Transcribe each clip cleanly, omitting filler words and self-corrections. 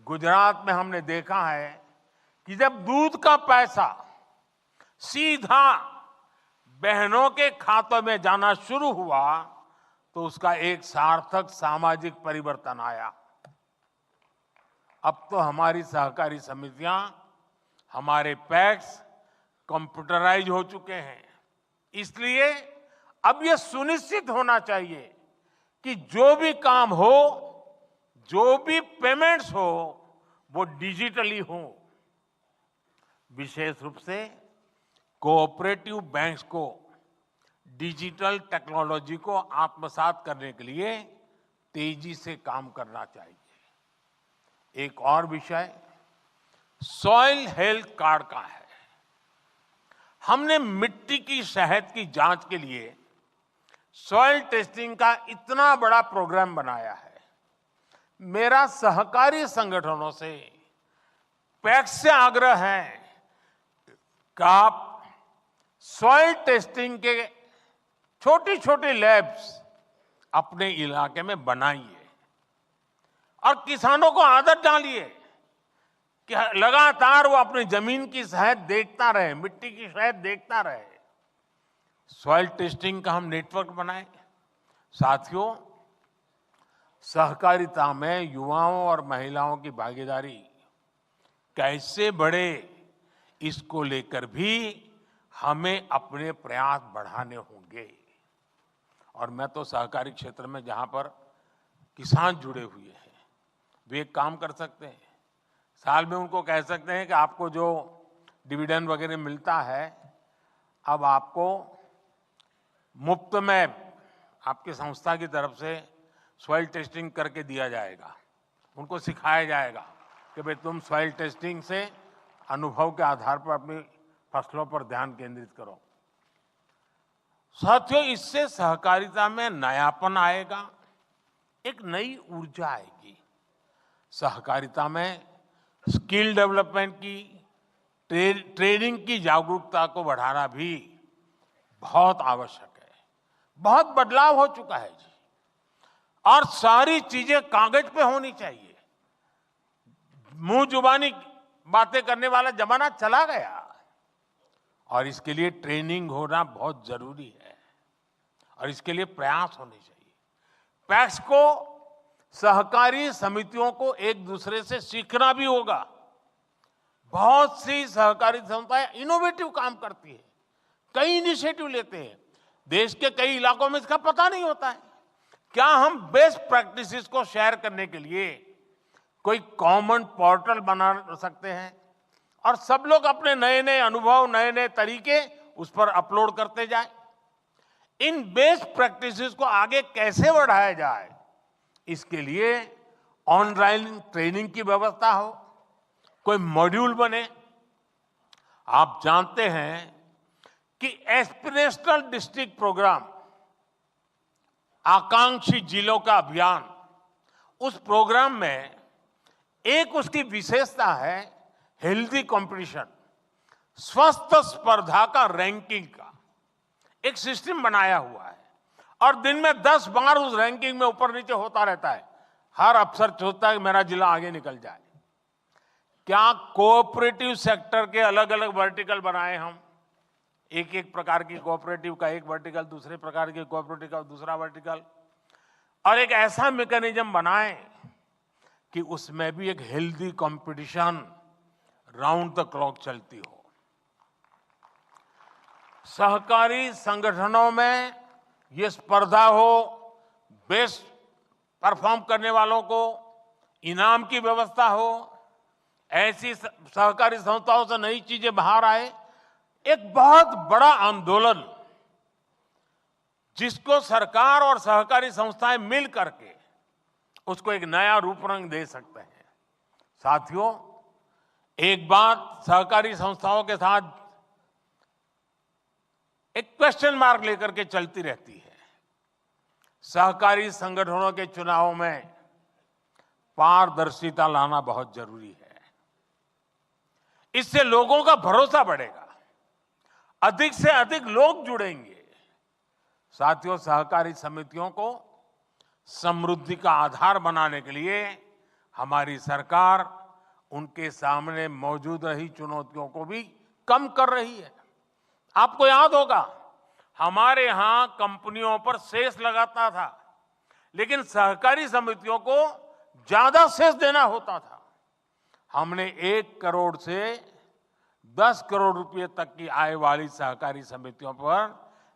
गुजरात में हमने देखा है कि जब दूध का पैसा सीधा बहनों के खातों में जाना शुरू हुआ तो उसका एक सार्थक सामाजिक परिवर्तन आया। अब तो हमारी सहकारी समितियां, हमारे पैक्स कंप्यूटराइज हो चुके हैं। इसलिए अब यह सुनिश्चित होना चाहिए कि जो भी काम हो, जो भी पेमेंट्स हो, वो डिजिटली हो। विशेष रूप से कोऑपरेटिव बैंक्स को डिजिटल टेक्नोलॉजी को आत्मसात करने के लिए तेजी से काम करना चाहिए। एक और विषय सॉइल हेल्थ कार्ड का है। हमने मिट्टी की सेहत की जांच के लिए सॉइल टेस्टिंग का इतना बड़ा प्रोग्राम बनाया है। मेरा सहकारी संगठनों से, पैक्स से आग्रह है कि आप सॉइल टेस्टिंग के छोटी छोटी लैब्स अपने इलाके में बनाइए और किसानों को आदत डालिए कि लगातार वो अपनी जमीन की सेहत देखता रहे, मिट्टी की सेहत देखता रहे। सॉइल टेस्टिंग का हम नेटवर्क बनाएं। साथियों, सहकारिता में युवाओं और महिलाओं की भागीदारी कैसे बढ़े, इसको लेकर भी हमें अपने प्रयास बढ़ाने होंगे। और मैं तो सहकारी क्षेत्र में जहां पर किसान जुड़े हुए हैं, वे एक काम कर सकते हैं। साल में उनको कह सकते हैं कि आपको जो डिविडेंड वगैरह मिलता है, अब आपको मुफ्त में आपकी संस्था की तरफ से सॉइल टेस्टिंग करके दिया जाएगा। उनको सिखाया जाएगा कि भाई तुम सॉइल टेस्टिंग से अनुभव के आधार पर अपनी फसलों पर ध्यान केंद्रित करो। साथियों, इससे सहकारिता में नयापन आएगा, एक नई ऊर्जा आएगी। सहकारिता में स्किल डेवलपमेंट की, ट्रेनिंग की जागरूकता को बढ़ाना भी बहुत आवश्यक है। बहुत बदलाव हो चुका है जी, और सारी चीजें कागज पे होनी चाहिए। मुंह जुबानी बातें करने वाला जमाना चला गया और इसके लिए ट्रेनिंग होना बहुत जरूरी है और इसके लिए प्रयास होने चाहिए। पैक्स को, सहकारी समितियों को एक दूसरे से सीखना भी होगा। बहुत सी सहकारी संस्थाएं इनोवेटिव काम करती है, कई इनिशिएटिव लेते हैं। देश के कई इलाकों में इसका पता नहीं होता है। क्या हम बेस्ट प्रैक्टिसेस को शेयर करने के लिए कोई कॉमन पोर्टल बना सकते हैं और सब लोग अपने नए नए अनुभव, नए नए तरीके उस पर अपलोड करते जाएं? इन बेस्ट प्रैक्टिसेस को आगे कैसे बढ़ाया जाए, इसके लिए ऑनलाइन ट्रेनिंग की व्यवस्था हो, कोई मॉड्यूल बने। आप जानते हैं कि एस्पिरेशनल डिस्ट्रिक्ट प्रोग्राम, आकांक्षी जिलों का अभियान, उस प्रोग्राम में एक उसकी विशेषता है हेल्दी कंपटीशन, स्वस्थ स्पर्धा का रैंकिंग का एक सिस्टम बनाया हुआ है और दिन में 10 बार उस रैंकिंग में ऊपर नीचे होता रहता है। हर अफसर सोचता है कि मेरा जिला आगे निकल जाए। क्या कोऑपरेटिव सेक्टर के अलग अलग वर्टिकल बनाए हम, एक एक प्रकार की कोऑपरेटिव का एक वर्टिकल, दूसरे प्रकार की कोऑपरेटिव का दूसरा वर्टिकल, और एक ऐसा मैकेनिज्म बनाएं कि उसमें भी एक healthy competition round the clock चलती हो। सहकारी संगठनों में ये स्पर्धा हो, बेस्ट परफॉर्म करने वालों को इनाम की व्यवस्था हो, ऐसी सहकारी संस्थाओं से नई चीजें बाहर आए। एक बहुत बड़ा आंदोलन जिसको सरकार और सहकारी संस्थाएं मिल करके उसको एक नया रूप रंग दे सकते हैं। साथियों, एक बात सहकारी संस्थाओं के साथ एक क्वेश्चन मार्क लेकर के चलती रहती है। सहकारी संगठनों के चुनावों में पारदर्शिता लाना बहुत जरूरी है। इससे लोगों का भरोसा बढ़ेगा, अधिक से अधिक लोग जुड़ेंगे। साथियों, सहकारी समितियों को समृद्धि का आधार बनाने के लिए हमारी सरकार उनके सामने मौजूद रही चुनौतियों को भी कम कर रही है। आपको याद होगा, हमारे यहां कंपनियों पर सेस लगाता था, लेकिन सहकारी समितियों को ज्यादा सेस देना होता था। हमने 1 करोड़ से 10 करोड़ रुपए तक की आय वाली सहकारी समितियों पर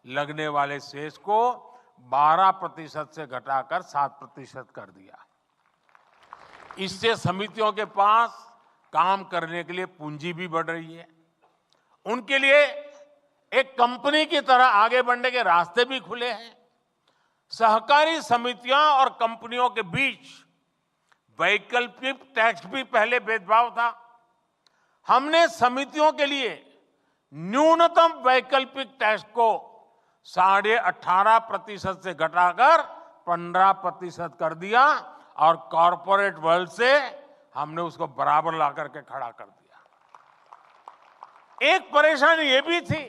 लगने वाले सेस को 12% से घटाकर 7% कर दिया। इससे समितियों के पास काम करने के लिए पूंजी भी बढ़ रही है। उनके लिए एक कंपनी की तरह आगे बढ़ने के रास्ते भी खुले हैं। सहकारी समितियां और कंपनियों के बीच वैकल्पिक टैक्स भी पहले भेदभाव था। हमने समितियों के लिए न्यूनतम वैकल्पिक टैक्स को 18.5% से घटाकर 15% कर दिया और कॉरपोरेट वर्ल्ड से हमने उसको बराबर ला करके खड़ा कर दिया। एक परेशानी ये भी थी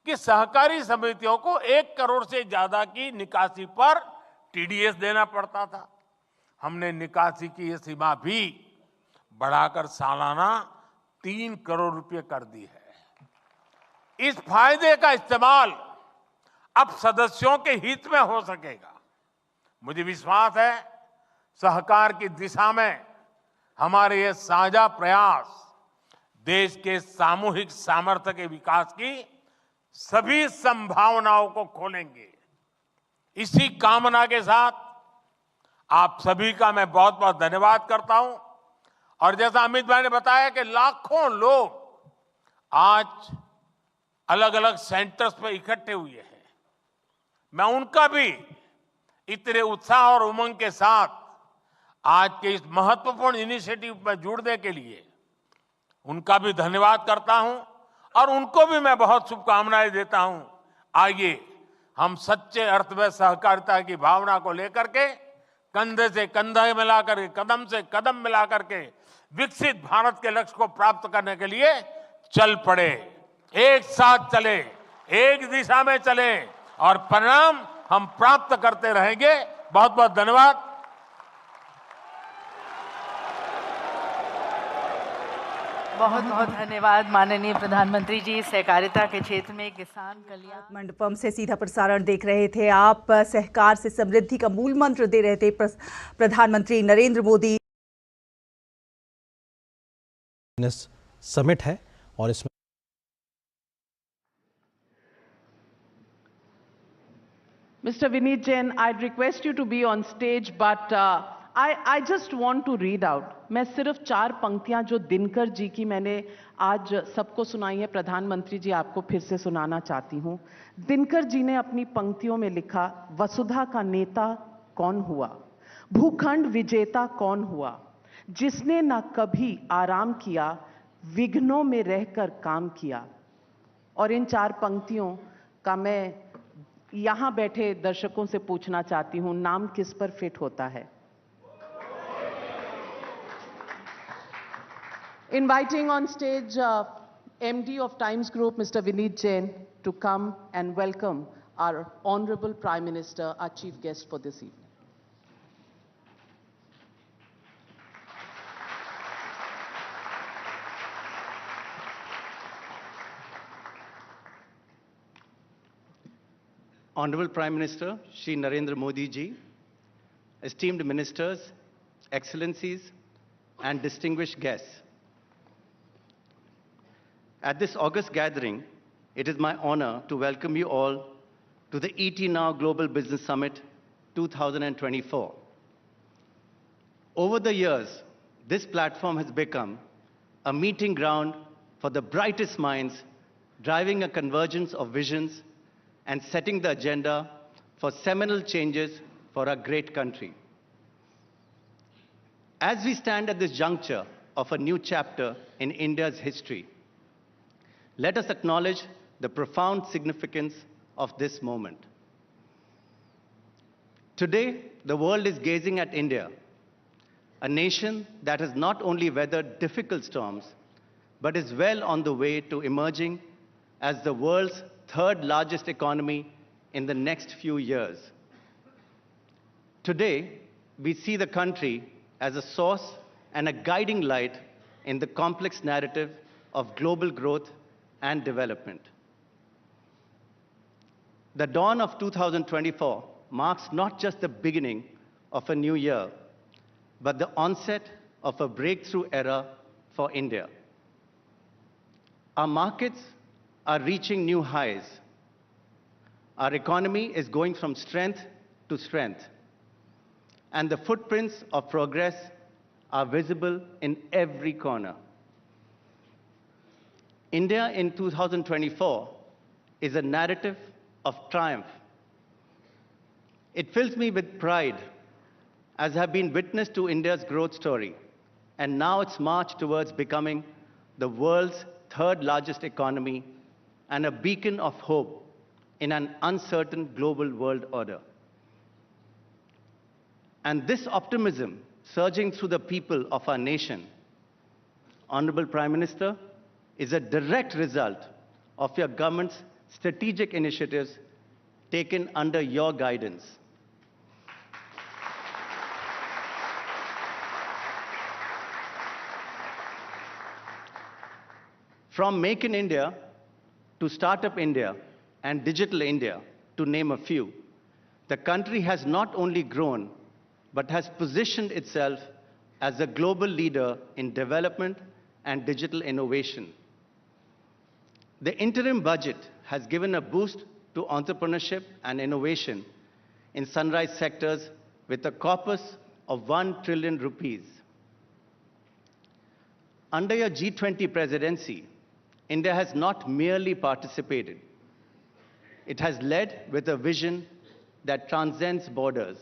कि सहकारी समितियों को 1 करोड़ से ज्यादा की निकासी पर टीडीएस देना पड़ता था। हमने निकासी की ये सीमा भी बढ़ाकर सालाना 3 करोड़ रुपए कर दी है। इस फायदे का इस्तेमाल अब सदस्यों के हित में हो सकेगा। मुझे विश्वास है, सहकार की दिशा में हमारे ये साझा प्रयास देश के सामूहिक सामर्थ्य के विकास की सभी संभावनाओं को खोलेंगे। इसी कामना के साथ आप सभी का मैं बहुत बहुत धन्यवाद करता हूं। और जैसा अमित भाई ने बताया कि लाखों लोग आज अलग अलग सेंटर्स पर इकट्ठे हुए हैं, मैं उनका भी इतने उत्साह और उमंग के साथ आज के इस महत्वपूर्ण इनिशिएटिव में जुड़ने के लिए उनका भी धन्यवाद करता हूं और उनको भी मैं बहुत शुभकामनाएं देता हूं। आइए हम सच्चे अर्थ में सहकारिता की भावना को लेकर के कंधे से कंधा मिलाकर के, कदम से कदम मिलाकर के विकसित भारत के लक्ष्य को प्राप्त करने के लिए चल पड़े। एक साथ चले, एक दिशा में चले और परिणाम हम प्राप्त करते रहेंगे। बहुत बहुत धन्यवाद। बहुत बहुत धन्यवाद माननीय प्रधानमंत्री जी। सहकारिता के क्षेत्र में किसान कल्याण मंडपम से सीधा प्रसारण देख रहे थे आप। सहकार से समृद्धि का मूल मंत्र दे रहे थे प्रधानमंत्री नरेंद्र मोदी। समिट है और इसमें Mr. Vineet Jain, I'd request you to be on stage, but I just want to read out. मैं सिर्फ 4 पंक्तियां जो दिनकर जी की मैंने आज सबको सुनाई है, प्रधानमंत्री जी आपको फिर से सुनाना चाहती हूं। दिनकर जी ने अपनी पंक्तियों में लिखा, वसुधा का नेता कौन हुआ, भूखंड विजेता कौन हुआ, जिसने ना कभी आराम किया, विघ्नों में रहकर काम किया। और इन 4 पंक्तियों का मैं यहां बैठे दर्शकों से पूछना चाहती हूं, नाम किस पर फिट होता है? Inviting on stage MD of Times Group, Mr. Vineet Jain, to come and welcome our Honorable Prime Minister, our chief guest for this evening. Honorable Prime Minister, Shri Narendra Modi ji, esteemed ministers, excellencies, and distinguished guests. At this August gathering, it is my honor to welcome you all to the ET Now Global Business Summit 2024. Over the years, this platform has become a meeting ground for the brightest minds, driving a convergence of visions and setting the agenda for seminal changes for our great country. As we stand at this juncture of a new chapter in India's history, let us acknowledge the profound significance of this moment. Today, the world is gazing at India, a nation that has not only weathered difficult storms, but is well on the way to emerging as the world's 3rd largest economy in the next few years. Today, we see the country as a source and a guiding light in the complex narrative of global growth and development. The dawn of 2024 marks not just the beginning of a new year, but the onset of a breakthrough era for India. Our markets are reaching new highs. Our economy is going from strength to strength, and the footprints of progress are visible in every corner. India in 2024 is a narrative of triumph. It fills me with pride as I have been witness to India's growth story and now its march towards becoming the world's third largest economy and a beacon of hope in an uncertain global world order. And this optimism surging through the people of our nation, Honorable Prime Minister, is a direct result of your government's strategic initiatives taken under your guidance. From Make in India to Startup India and Digital India, to name a few, the country has not only grown, but has positioned itself as a global leader in development and digital innovation. The interim budget has given a boost to entrepreneurship and innovation in sunrise sectors with a corpus of 1 trillion rupees. Under your G20 presidency, India has not merely participated. It has led with a vision that transcends borders.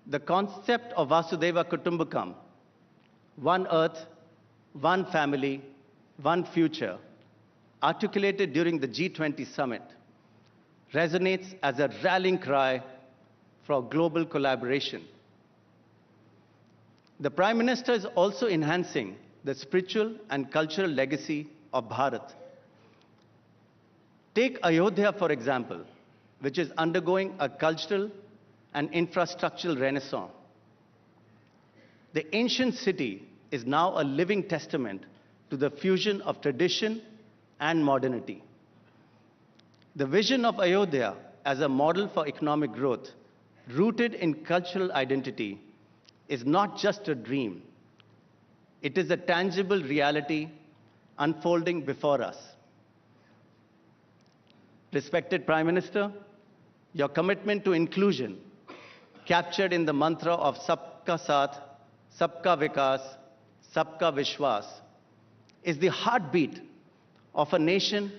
The concept of Vasudhaiva Kutumbakam, one earth, one family, one future, articulated during the G20 summit, resonates as a rallying cry for global collaboration. The Prime Minister is also enhancing the spiritual and cultural legacy of Bharat. Take Ayodhya, for example, which is undergoing a cultural and infrastructural renaissance. The ancient city is now a living testament to the fusion of tradition and modernity. The vision of Ayodhya as a model for economic growth, rooted in cultural identity, is not just a dream. It is a tangible reality unfolding before us. Respected Prime Minister, your commitment to inclusion, captured in the mantra of Sabka Saath, Sabka Vikas, Sabka Vishwas, is the heartbeat of a nation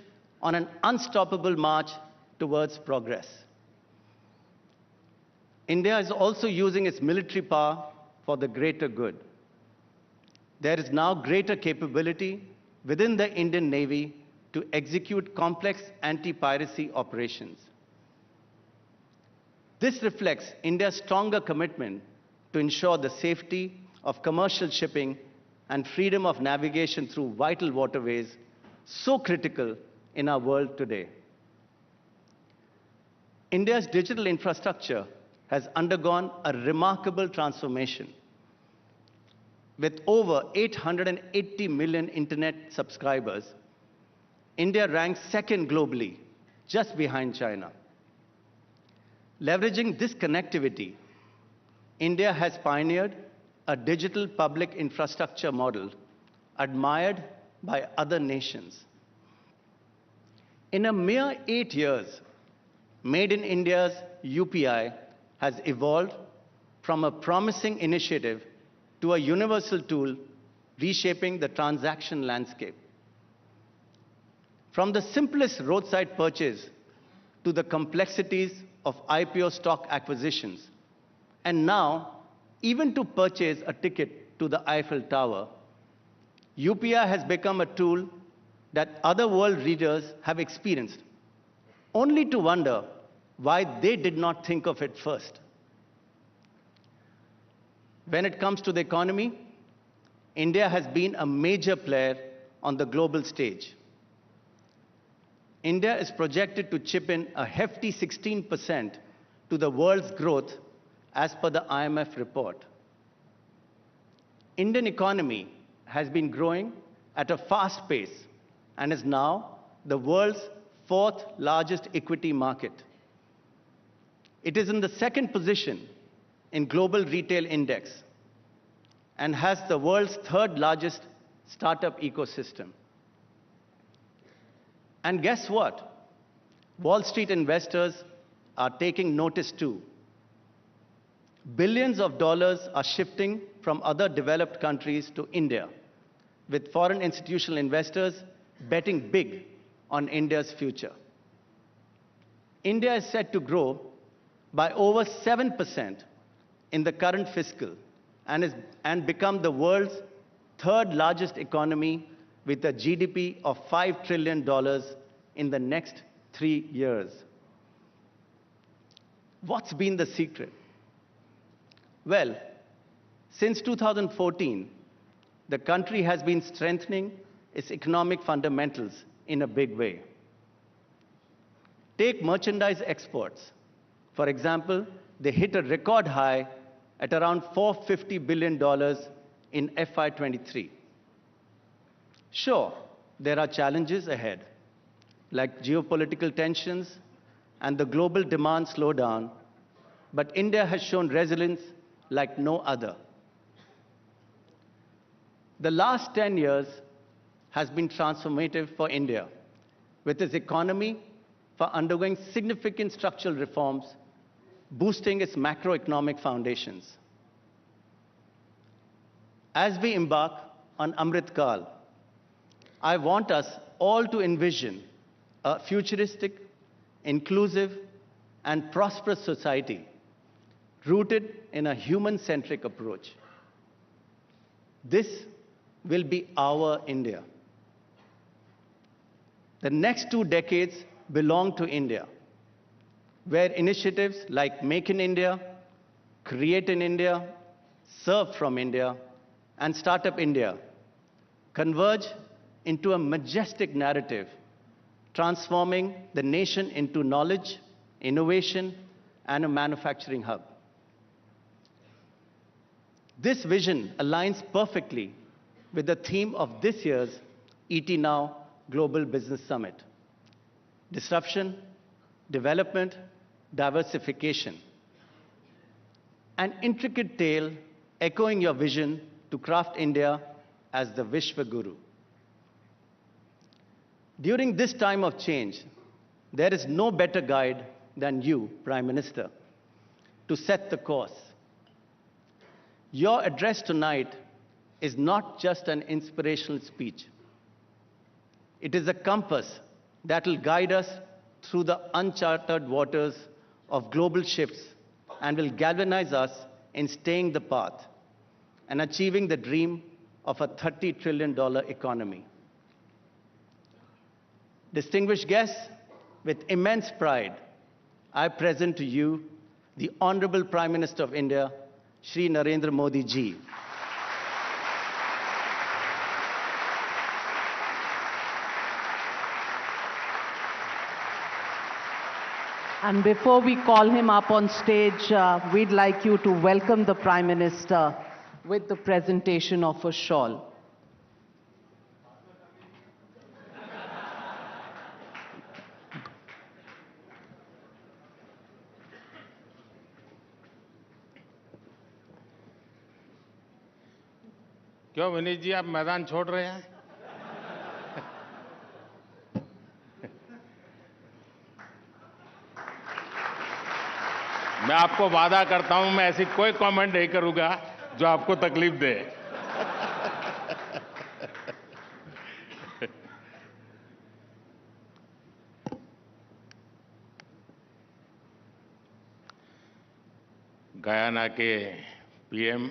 on an unstoppable march towards progress. India is also using its military power for the greater good. There is now greater capability within the Indian Navy to execute complex anti-piracy operations. This reflects India's stronger commitment to ensure the safety of commercial shipping and freedom of navigation through vital waterways, so critical in our world today. India's digital infrastructure has undergone a remarkable transformation. With over 880 million internet subscribers, India ranks second globally, just behind China. Leveraging this connectivity, India has pioneered a digital public infrastructure model admired by other nations. In a mere 8 years, Made in India's UPI has evolved from a promising initiative to a universal tool reshaping the transaction landscape. From the simplest roadside purchase to the complexities of IPO stock acquisitions, and now even to purchase a ticket to the Eiffel Tower, UPI has become a tool that other world leaders have experienced, only to wonder why they did not think of it first. When it comes to the economy, India has been a major player on the global stage. India is projected to chip in a hefty 16% to the world's growth as per the IMF report. Indian economy has been growing at a fast pace and is now the world's fourth largest equity market. It is in the second position in Global Retail Index and has the world's third largest startup ecosystem. And guess what? Wall Street investors are taking notice too. Billions of dollars are shifting from other developed countries to India, with foreign institutional investors betting big on India's future. India is set to grow by over 7% in the current fiscal and become the world's third largest economy with a GDP of $5 trillion in the next 3 years. What's been the secret? Well, since 2014, the country has been strengthening its economic fundamentals in a big way. Take merchandise exports. For example, they hit a record high at around $450 billion in FY23. Sure, there are challenges ahead, like geopolitical tensions and the global demand slowdown, but India has shown resilience like no other. The last 10 years has been transformative for India, with its economy undergoing significant structural reforms, boosting its macroeconomic foundations. As we embark on Amrit Kaal, I want us all to envision a futuristic, inclusive, and prosperous society rooted in a human-centric approach. This will be our India. The next 2 decades belong to India, where initiatives like Make in India, Create in India, Serve from India, and Startup India converge into a majestic narrative, transforming the nation into knowledge, innovation, and a manufacturing hub. This vision aligns perfectly with the theme of this year's ET Now Global Business Summit: disruption, development, diversification. An intricate tale echoing your vision to craft India as the Vishwa Guru. During this time of change, there is no better guide than you, Prime Minister, to set the course. Your address tonight is not just an inspirational speech. It is a compass that will guide us through the uncharted waters of global shifts and will galvanize us in staying the path and achieving the dream of a $30 trillion economy. Distinguished guests, with immense pride, I present to you the Honorable Prime Minister of India, Shri Narendra Modi ji. And before we call him up on stage, we'd like you to welcome the Prime Minister with the presentation of a shawl. क्यों विनीत जी, आप मैदान छोड़ रहे हैं? मैं आपको वादा करता हूं, मैं ऐसी कोई कमेंट नहीं करूंगा जो आपको तकलीफ दे। गयाना के पीएम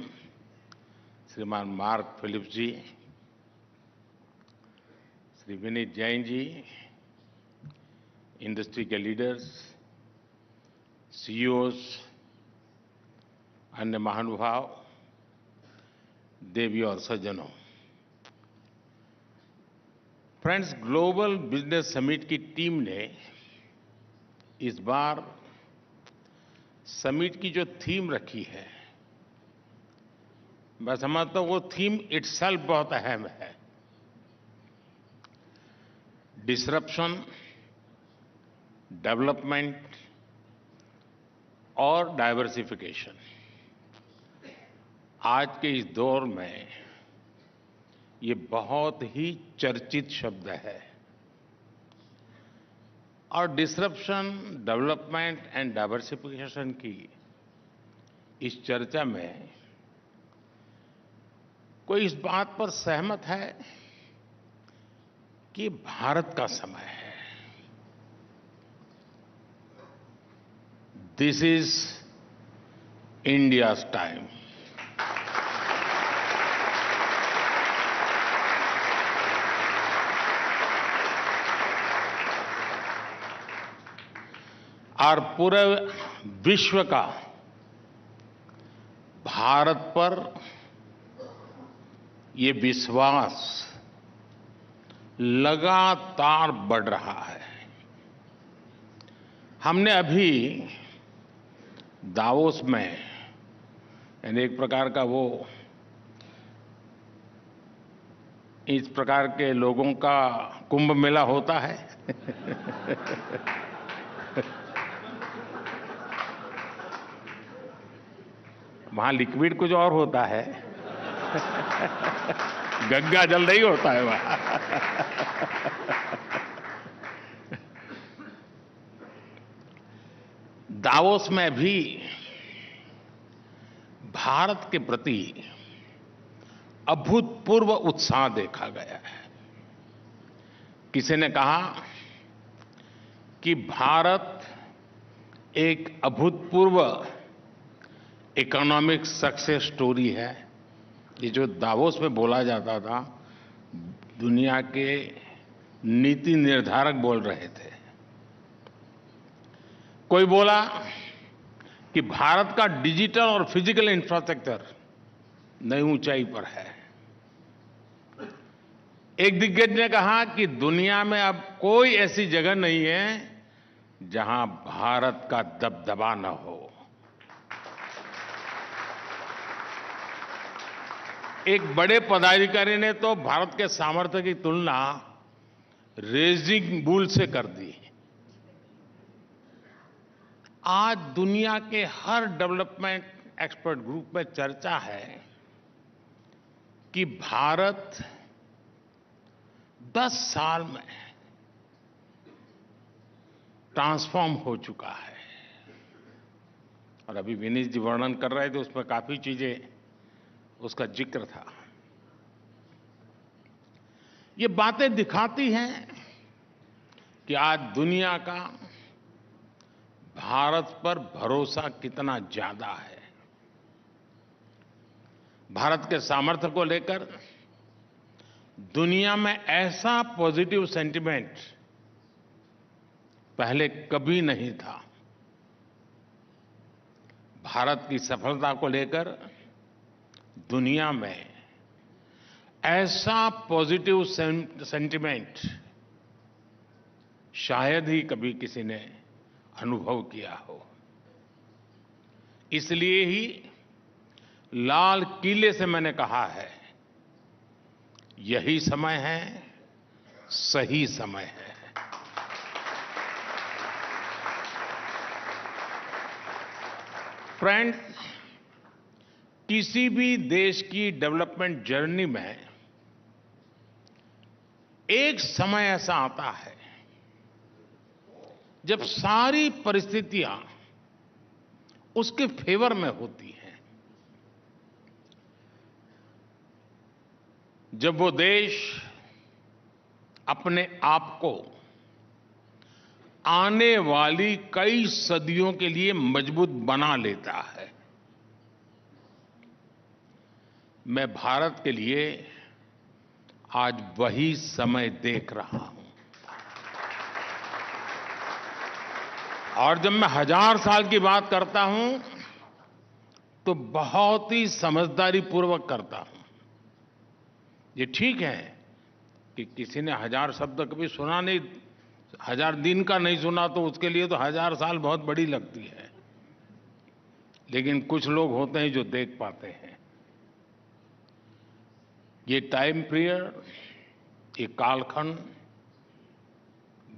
श्रीमान मार्क फिलिप्स जी, श्री विनीत जैन जी, इंडस्ट्री के लीडर्स, सीईओज, अन्य महानुभाव, देवी और सज्जनों, फ्रेंड्स, ग्लोबल बिजनेस समिट की टीम ने इस बार समिट की जो थीम रखी है मैं समझता हूं वो थीम इटसेल्फ बहुत अहम है। डिसरप्शन, डेवलपमेंट और डाइवर्सिफिकेशन। आज के इस दौर में ये बहुत ही चर्चित शब्द है और डिसरप्शन, डेवलपमेंट एंड डाइवर्सिफिकेशन की इस चर्चा में कोई इस बात पर सहमत है कि भारत का समय है। This is India's time. और पूरे विश्व का भारत पर ये विश्वास लगातार बढ़ रहा है। हमने अभी दावोस में यानी एक प्रकार का वो इस प्रकार के लोगों का कुंभ मेला होता है वहां लिक्विड कुछ और होता है गंगा जल नहीं होता है वहां दावोस में भी भारत के प्रति अभूतपूर्व उत्साह देखा गया है। किसी ने कहा कि भारत एक अभूतपूर्व इकोनॉमिक सक्सेस स्टोरी है। ये जो दावोस में बोला जाता था, दुनिया के नीति निर्धारक बोल रहे थे। कोई बोला कि भारत का डिजिटल और फिजिकल इंफ्रास्ट्रक्चर नई ऊंचाई पर है। एक दिग्गज ने कहा कि दुनिया में अब कोई ऐसी जगह नहीं है जहां भारत का दबदबा न हो। एक बड़े पदाधिकारी ने तो भारत के सामर्थ्य की तुलना रेजिंग बुल से कर दी। आज दुनिया के हर डेवलपमेंट एक्सपर्ट ग्रुप में चर्चा है कि भारत 10 साल में ट्रांसफॉर्म हो चुका है। और अभी विनीत जी वर्णन कर रहे थे, उसमें काफी चीजें उसका जिक्र था। ये बातें दिखाती हैं कि आज दुनिया का भारत पर भरोसा कितना ज्यादा है। भारत के सामर्थ्य को लेकर दुनिया में ऐसा पॉजिटिव सेंटिमेंट पहले कभी नहीं था। भारत की सफलता को लेकर दुनिया में ऐसा पॉजिटिव सेंटिमेंट शायद ही कभी किसी ने अनुभव किया हो। इसलिए ही लाल किले से मैंने कहा है, यही समय है, सही समय है। फ्रेंड, किसी भी देश की डेवलपमेंट जर्नी में एक समय ऐसा आता है जब सारी परिस्थितियां उसके फेवर में होती हैं। जब वो देश अपने आप को आने वाली कई सदियों के लिए मजबूत बना लेता है। मैं भारत के लिए आज वही समय देख रहा हूं। और जब मैं 1000 साल की बात करता हूं तो बहुत ही समझदारी पूर्वक करता हूं। ये ठीक है कि किसी ने 1000 शब्द कभी सुना नहीं, 1000 दिन का नहीं सुना तो उसके लिए तो 1000 साल बहुत बड़ी लगती है। लेकिन कुछ लोग होते हैं जो देख पाते हैं। ये टाइम पीरियड, ये कालखंड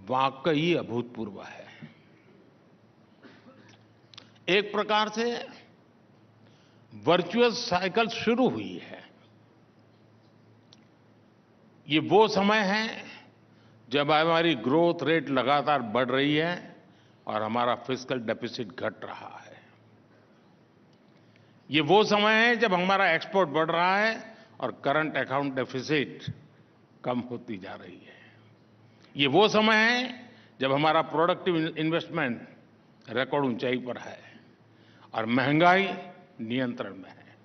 वाकई अभूतपूर्व है। एक प्रकार से वर्चुअस साइकिल शुरू हुई है। ये वो समय है जब हमारी ग्रोथ रेट लगातार बढ़ रही है और हमारा फिस्कल डेफिसिट घट रहा है। ये वो समय है जब हमारा एक्सपोर्ट बढ़ रहा है और करंट अकाउंट डेफिसिट कम होती जा रही है। ये वो समय है जब हमारा प्रोडक्टिव इन्वेस्टमेंट रिकॉर्ड ऊंचाई पर है और महंगाई नियंत्रण में है।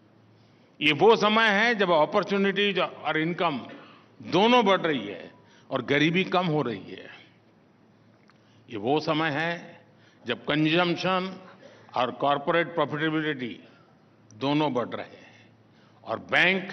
ये वो समय है जब अपॉर्चुनिटीज और इनकम दोनों बढ़ रही है और गरीबी कम हो रही है। ये वो समय है जब कंजम्पशन और कॉर्पोरेट प्रॉफिटेबिलिटी दोनों बढ़ रहे हैं और बैंक